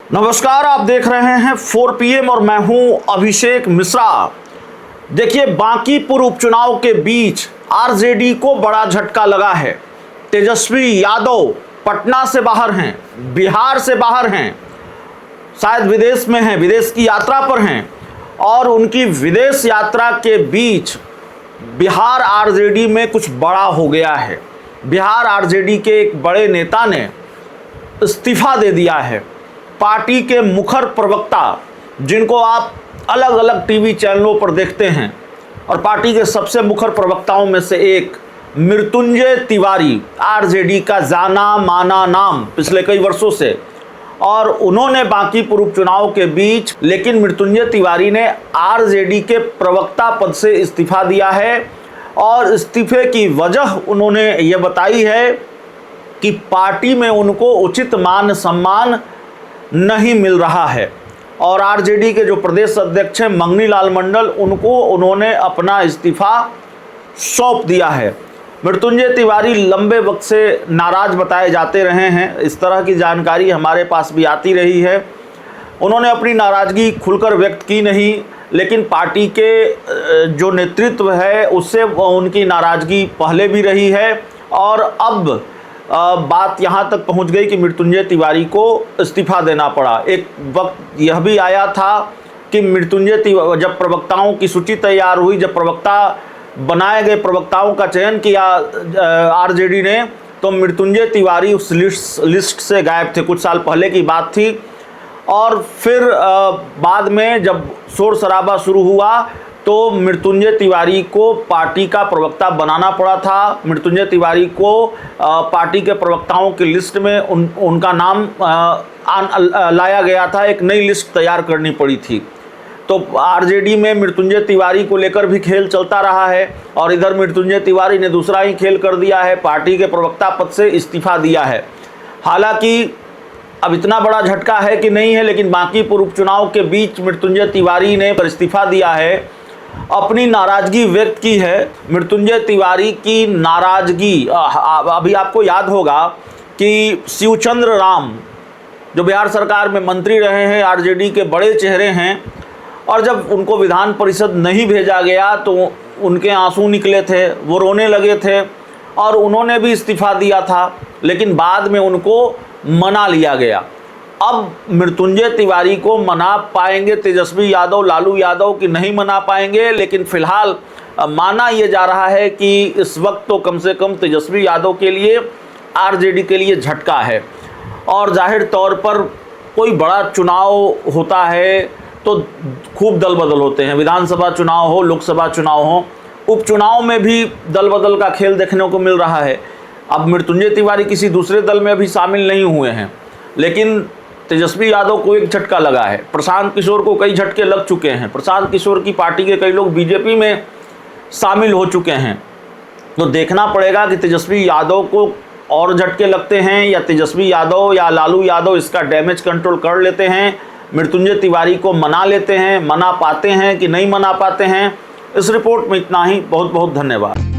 नमस्कार, आप देख रहे हैं 4 PM और मैं हूं अभिषेक मिश्रा। देखिए, बांकीपुर उपचुनाव के बीच आरजेडी को बड़ा झटका लगा है। तेजस्वी यादव पटना से बाहर हैं, बिहार से बाहर हैं, शायद विदेश में हैं, विदेश की यात्रा पर हैं और उनकी विदेश यात्रा के बीच बिहार आरजेडी में कुछ बड़ा हो गया है। बिहार आरजेडी के एक बड़े नेता ने इस्तीफा दे दिया है। पार्टी के मुखर प्रवक्ता, जिनको आप अलग अलग टीवी चैनलों पर देखते हैं, और पार्टी के सबसे मुखर प्रवक्ताओं में से एक मृत्युंजय तिवारी, आरजेडी का जाना माना नाम पिछले कई वर्षों से, और उन्होंने बांकीपुर उपचुनाव के बीच लेकिन मृत्युंजय तिवारी ने आरजेडी के प्रवक्ता पद से इस्तीफा दिया है। और इस्तीफे की वजह उन्होंने ये बताई है कि पार्टी में उनको उचित मान सम्मान नहीं मिल रहा है। और आरजेडी के जो प्रदेश अध्यक्ष हैं मंगनी लाल मंडल, उनको उन्होंने अपना इस्तीफा सौंप दिया है। मृत्युंजय तिवारी लंबे वक्त से नाराज बताए जाते रहे हैं, इस तरह की जानकारी हमारे पास भी आती रही है। उन्होंने अपनी नाराज़गी खुलकर व्यक्त की नहीं, लेकिन पार्टी के जो नेतृत्व है उससे उनकी नाराज़गी पहले भी रही है। और अब बात यहाँ तक पहुँच गई कि मृत्युंजय तिवारी को इस्तीफा देना पड़ा। एक वक्त यह भी आया था कि मृत्युंजय तिवारी, जब प्रवक्ताओं की सूची तैयार हुई, जब प्रवक्ता बनाए गए, प्रवक्ताओं का चयन किया आरजेडी ने, तो मृत्युंजय तिवारी उस लिस्ट से गायब थे। कुछ साल पहले की बात थी। और फिर बाद में जब शोर शराबा शुरू हुआ तो मृत्युंजय तिवारी को पार्टी का प्रवक्ता बनाना पड़ा था। मृत्युंजय तिवारी को पार्टी के प्रवक्ताओं की लिस्ट में उनका नाम लाया गया था। एक नई लिस्ट तैयार करनी पड़ी थी। तो आरजेडी में मृत्युंजय तिवारी को लेकर भी खेल चलता रहा है और इधर मृत्युंजय तिवारी ने दूसरा ही खेल कर दिया है, पार्टी के प्रवक्ता पद से इस्तीफा दिया है। हालांकि अब इतना बड़ा झटका है कि नहीं है, लेकिन बांकीपुर उपचुनाव के बीच मृत्युंजय तिवारी ने इस्तीफा दिया है, अपनी नाराज़गी व्यक्त की है। मृत्युंजय तिवारी की नाराज़गी, अभी आपको याद होगा कि शिवचंद्र राम जो बिहार सरकार में मंत्री रहे हैं, आरजेडी के बड़े चेहरे हैं, और जब उनको विधान परिषद नहीं भेजा गया तो उनके आंसू निकले थे, वो रोने लगे थे और उन्होंने भी इस्तीफा दिया था, लेकिन बाद में उनको मना लिया गया। अब मृत्युंजय तिवारी को मना पाएंगे तेजस्वी यादव, लालू यादव कि नहीं मना पाएंगे, लेकिन फिलहाल माना ये जा रहा है कि इस वक्त तो कम से कम तेजस्वी यादव के लिए, आरजेडी के लिए झटका है। और जाहिर तौर पर कोई बड़ा चुनाव होता है तो खूब दल बदल होते हैं। विधानसभा चुनाव हो, लोकसभा चुनाव हो, उपचुनाव में भी दल बदल का खेल देखने को मिल रहा है। अब मृत्युंजय तिवारी किसी दूसरे दल में अभी शामिल नहीं हुए हैं, लेकिन तेजस्वी यादव को एक झटका लगा है। प्रशांत किशोर को कई झटके लग चुके हैं। प्रशांत किशोर की पार्टी के कई लोग बीजेपी में शामिल हो चुके हैं। तो देखना पड़ेगा कि तेजस्वी यादव को और झटके लगते हैं या तेजस्वी यादव या लालू यादव इसका डैमेज कंट्रोल कर लेते हैं, मृत्युंजय तिवारी को मना लेते हैं, मना पाते हैं कि नहीं मना पाते हैं। इस रिपोर्ट में इतना ही। बहुत बहुत धन्यवाद।